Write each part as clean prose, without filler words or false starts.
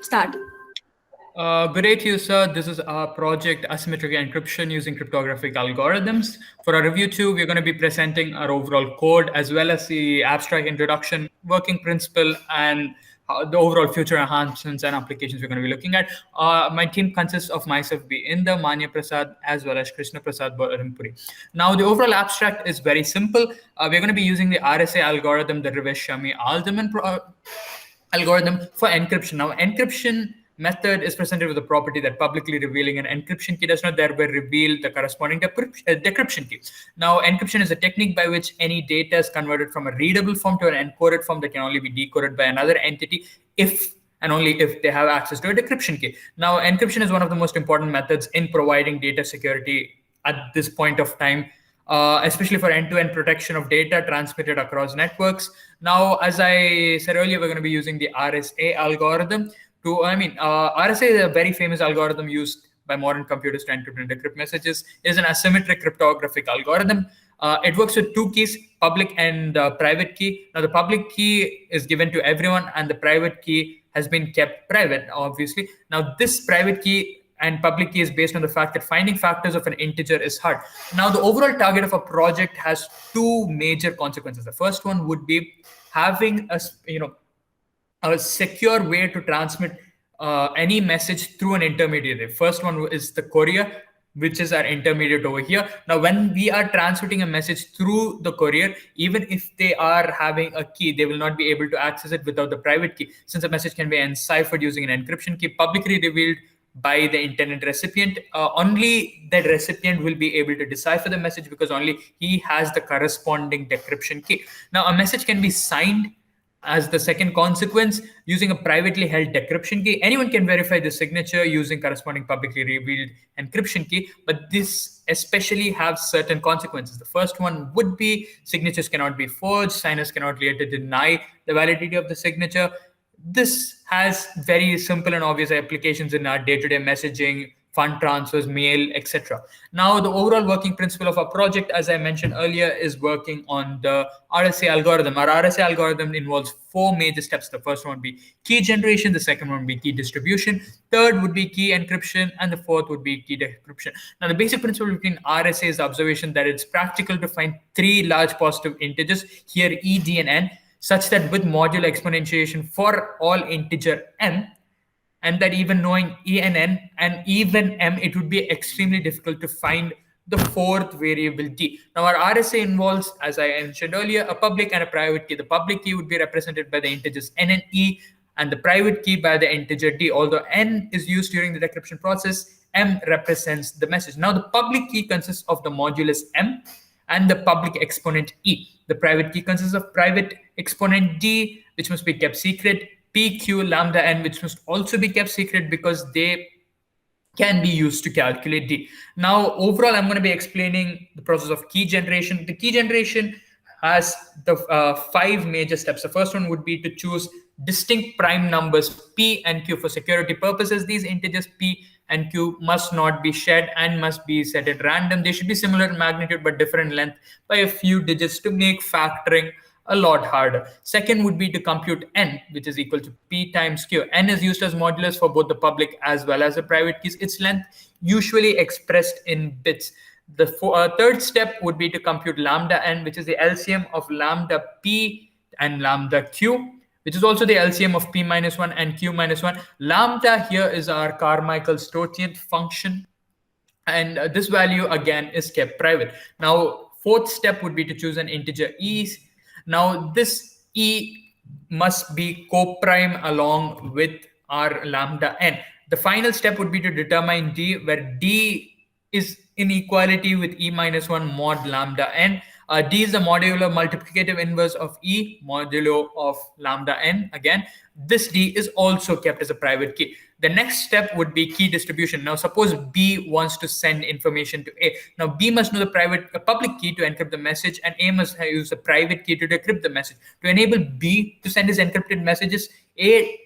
Start. Good day to you, sir. This is our project Asymmetric Encryption using cryptographic algorithms. For our review two, we're going to be presenting our overall code as well as the abstract introduction, working principle, and the overall future enhancements and applications we're going to be looking at. My team consists of myself, Inder, Manya Prasad, as well as Krishna Prasad Barimpuri. Now, the overall abstract is very simple. We're going to be using the RSA algorithm, the Rivesh Shami Alderman algorithm for encryption. Now, encryption method is presented with a property that publicly revealing an encryption key does not thereby reveal the corresponding decryption key. Now, encryption is a technique by which any data is converted from a readable form to an encoded form that can only be decoded by another entity if and only if they have access to a decryption key. Now, encryption is one of the most important methods in providing data security at this point of time, especially for end-to-end protection of data transmitted across networks. Now, as I said earlier, we're going to be using the RSA algorithm. RSA is a very famous algorithm used by modern computers to encrypt and decrypt messages. It is an asymmetric cryptographic algorithm. It works with two keys, public and private key. Now, the public key is given to everyone, and the private key has been kept private, obviously. Now, this private key and public key is based on the fact that finding factors of an integer is hard. Now, the overall target of a project has two major consequences. The first one would be having a secure way to transmit any message through an intermediary. First one is the courier, which is our intermediate over here. Now, when we are transmitting a message through the courier, even if they are having a key, they will not be able to access it without the private key, since a message can be enciphered using an encryption key publicly revealed by the intended recipient. Only that recipient will be able to decipher the message because only he has the corresponding decryption key. Now, a message can be signed as the second consequence using a privately held decryption key. Anyone can verify the signature using corresponding publicly revealed encryption key, but this especially have certain consequences. The first one would be signatures cannot be forged, signers cannot later deny the validity of the signature. This has very simple and obvious applications in our day-to-day messaging, fund transfers, mail, etc. Now, the overall working principle of our project, as I mentioned earlier, is working on the RSA algorithm. Our RSA algorithm involves four major steps. The first one would be key generation, the second one would be key distribution, third would be key encryption, and the fourth would be key decryption. Now, the basic principle between RSA is the observation that it's practical to find three large positive integers, here E, D, and N, such that with modular exponentiation for all integer m, and that even knowing E and N and even M, it would be extremely difficult to find the fourth variable D. Now, our RSA involves, as I mentioned earlier, a public and a private key. The public key would be represented by the integers N and E, and the private key by the integer D. Although N is used during the decryption process, M represents the message. Now, the public key consists of the modulus M and the public exponent E. The private key consists of private exponent D, which must be kept secret, P, Q, lambda, N, which must also be kept secret because they can be used to calculate D. Now, overall, I'm going to be explaining the process of key generation. The key generation has the five major steps. The first one would be to choose distinct prime numbers P and Q for security purposes. These integers P and Q must not be shared and must be set at random. They should be similar in magnitude but different length by a few digits to make factoring a lot harder. Second would be to compute N, which is equal to P times Q. N is used as modulus for both the public as well as the private keys. Its length usually expressed in bits. The third step would be to compute lambda N, which is the LCM of lambda P and lambda Q, which is also the LCM of P minus 1 and Q minus 1. Lambda here is our Carmichael's totient function, and this value again is kept private. Now, fourth step would be to choose an integer E. Now, this E must be co-prime along with our lambda N. The final step would be to determine D, where D is inequality with E minus 1 mod lambda N. D is the modular multiplicative inverse of E modulo of lambda N. Again, this D is also kept as a private key. The next step would be key distribution. Now, suppose B wants to send information to A. Now, B must know the public key to encrypt the message, and A must use the private key to decrypt the message. To enable B to send his encrypted messages, A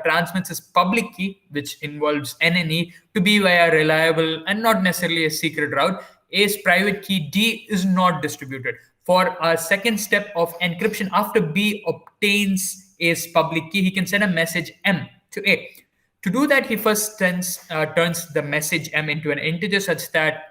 transmits his public key, which involves N and E, to B via a reliable and not necessarily a secret route. A's private key D is not distributed. For our second step of encryption, after B obtains A's public key, he can send a message M to A. To do that, he first turns the message M into an integer such that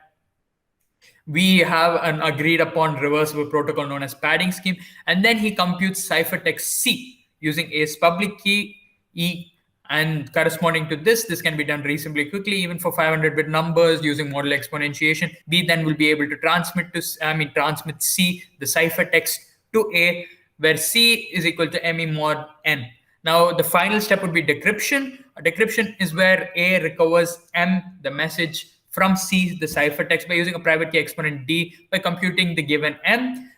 we have an agreed upon reversible protocol known as padding scheme, and then he computes ciphertext C using A's public key E, and corresponding to this can be done reasonably quickly, even for 500-bit numbers using model exponentiation. B then will be able to transmit C, the ciphertext, to A, where C is equal to ME mod N. Now, the final step would be decryption. Decryption is where A recovers M, the message, from C, the ciphertext, by using a private key exponent D by computing the given M.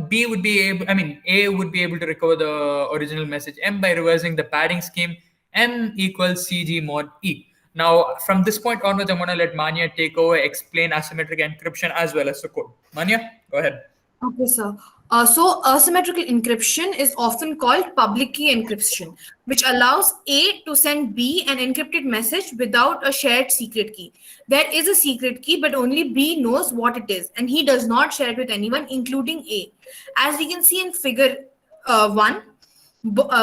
B would be able, A would be able to recover the original message M by reversing the padding scheme M equals CG mod E. Now, from this point onwards, I'm going to let Manya take over, explain asymmetric encryption as well as the code. Manya, go ahead. Okay, sir. So asymmetrical encryption is often called public key encryption, which allows A to send B an encrypted message without a shared secret key. There is a secret key, but only B knows what it is, and he does not share it with anyone, including A. As we can see in figure 1,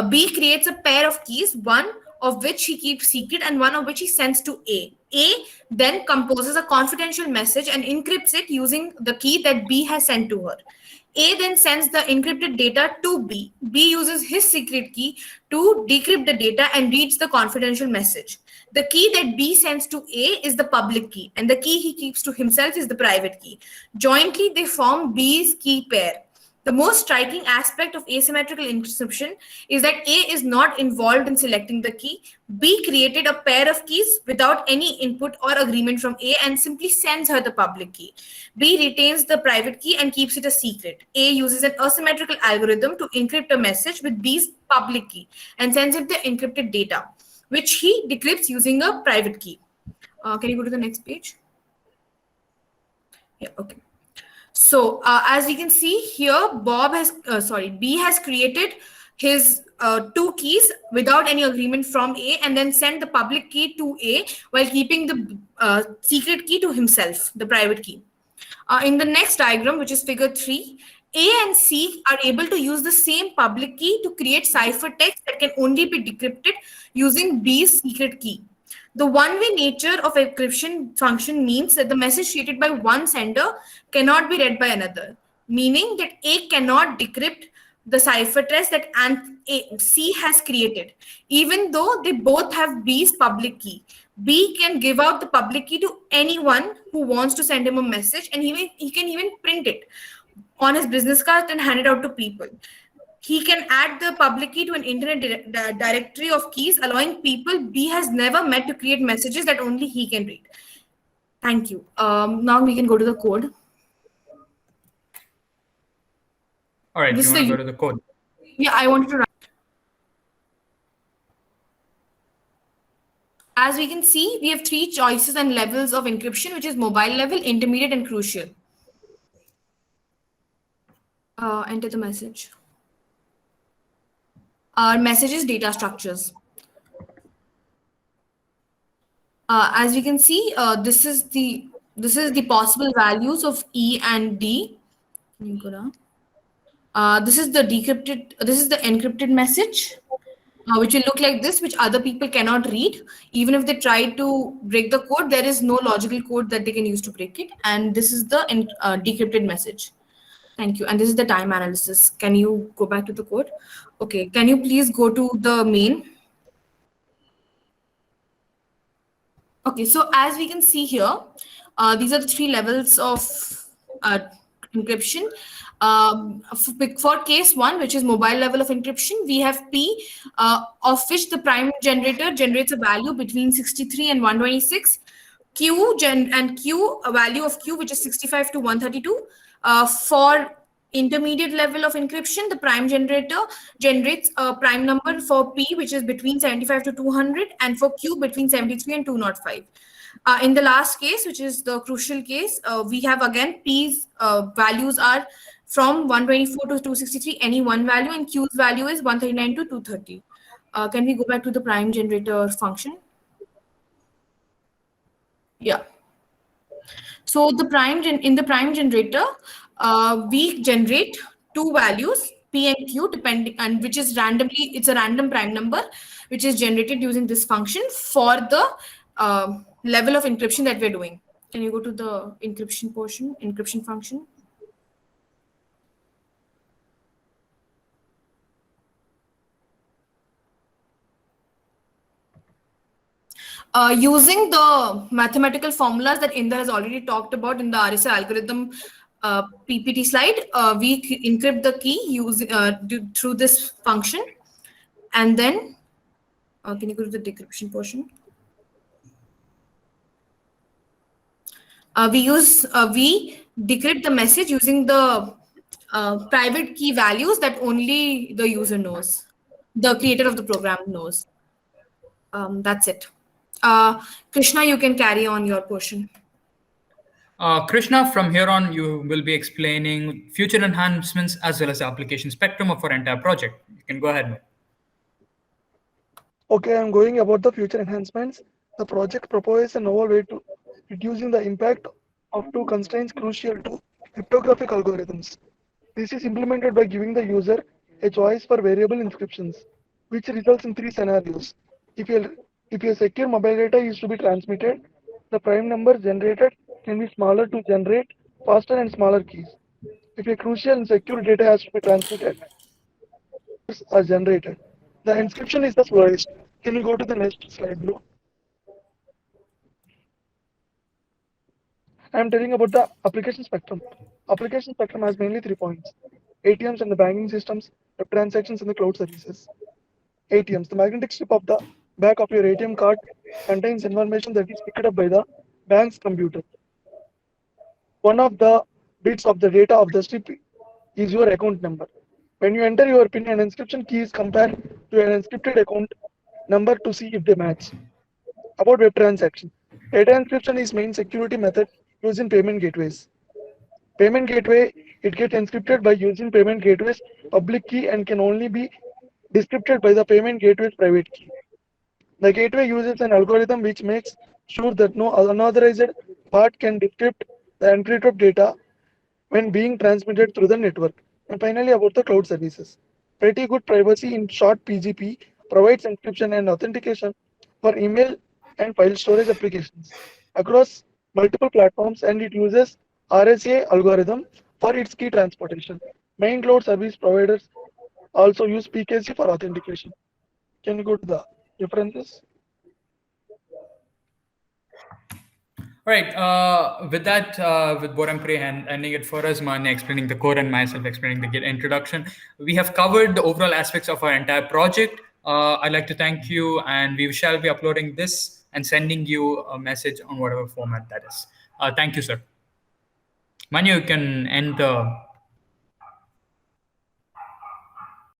B creates a pair of keys, one of which he keeps secret and one of which he sends to A. A then composes a confidential message and encrypts it using the key that B has sent to her. A then sends the encrypted data to B. B uses his secret key to decrypt the data and reads the confidential message. The key that B sends to A is the public key, and the key he keeps to himself is the private key. Jointly, they form B's key pair. The most striking aspect of asymmetrical encryption is that A is not involved in selecting the key. B created a pair of keys without any input or agreement from A and simply sends her the public key. B retains the private key and keeps it a secret. A uses an asymmetrical algorithm to encrypt a message with B's public key and sends it the encrypted data, which he decrypts using a private key. Can you go to the next page? Yeah, okay. So as we can see here, B has created his two keys without any agreement from A and then sent the public key to A while keeping the secret key to himself, the private key. In the next diagram, which is figure 3, A and C are able to use the same public key to create ciphertext that can only be decrypted using B's secret key. The one-way nature of encryption function means that the message created by one sender cannot be read by another, meaning that A cannot decrypt the ciphertext that C has created, even though they both have B's public key. B can give out the public key to anyone who wants to send him a message, and he can even print it on his business card and hand it out to people. He can add the public key to an internet directory of keys, allowing people B has never met to create messages that only he can read. Thank you. Now we can go to the code. All right, you want to go to the code? Yeah, I wanted to write. As we can see, we have 3 choices and levels of encryption, which is mobile level, intermediate, and crucial. Enter the message. Our messages data structures. As we can see, this is the possible values of E and D. This is the encrypted message, which will look like this, which other people cannot read. Even if they try to break the code, there is no logical code that they can use to break it. And this is the decrypted message. Thank you. And this is the time analysis. Can you go back to the code? Okay. Can you please go to the main? Okay. So as we can see here, these are the 3 levels of encryption. For case 1, which is mobile level of encryption, we have P, of which the prime generator generates a value between 63 and 126. Q a value of Q, which is 65 to 132. For intermediate level of encryption, the prime generator generates a prime number for P, which is between 75 to 200, and for Q between 73 and 205. In the last case, which is the crucial case, we have again P's values are from 124 to 263, any one value, and Q's value is 139 to 230. Can we go back to the prime generator function? Yeah. So in the prime generator, we generate 2 values, P and Q depending, and which is randomly, it's a random prime number which is generated using this function for the level of encryption that we're doing. Can you go to the encryption portion, encryption function? Using the mathematical formulas that Inder has already talked about in the RSA algorithm PPT slide, we encrypt the key through this function. And then, can you go to the decryption portion? We decrypt the message using the private key values that only the user knows, the creator of the program knows. That's it. Krishna, you can carry on your portion. Krishna, from here on, you will be explaining future enhancements as well as the application spectrum of our entire project. You can go ahead. Okay, I'm going about the future enhancements. The project proposes a novel way to reducing the impact of two constraints crucial to cryptographic algorithms. This is implemented by giving the user a choice for variable inscriptions, which results in three scenarios. If your secure mobile data is to be transmitted, the prime number generated can be smaller to generate faster and smaller keys. If a crucial and secure data has to be transmitted, are generated. The inscription is the slowest. Can you go to the next slide, Blue? I am telling about the application spectrum. Application spectrum has mainly 3 points: ATMs and the banking systems, web transactions, and the cloud services. ATMs. The magnetic strip of the back of your ATM card contains information that is picked up by the bank's computer. One of the bits of the data of the strip is your account number. When you enter your PIN, an inscription key is compared to an encrypted account number to see if they match. About web transaction. Data encryption is main security method used in payment gateways. Payment gateway, it gets encrypted by using payment gateway's public key and can only be decrypted by the payment gateway's private key. The gateway uses an algorithm which makes sure that no unauthorized part can decrypt the encrypted data when being transmitted through the network. And finally, about the cloud services. Pretty good privacy in short PGP provides encryption and authentication for email and file storage applications across multiple platforms, and it uses RSA algorithm for its key transportation. Main cloud service providers also use PKC for authentication. Can you go to the references? All right. With that, with Borampre and ending it for us, Manya explaining the core and myself explaining the introduction, we have covered the overall aspects of our entire project. I'd like to thank you, and we shall be uploading this and sending you a message on whatever format that is. Thank you, sir. Manya, you can end the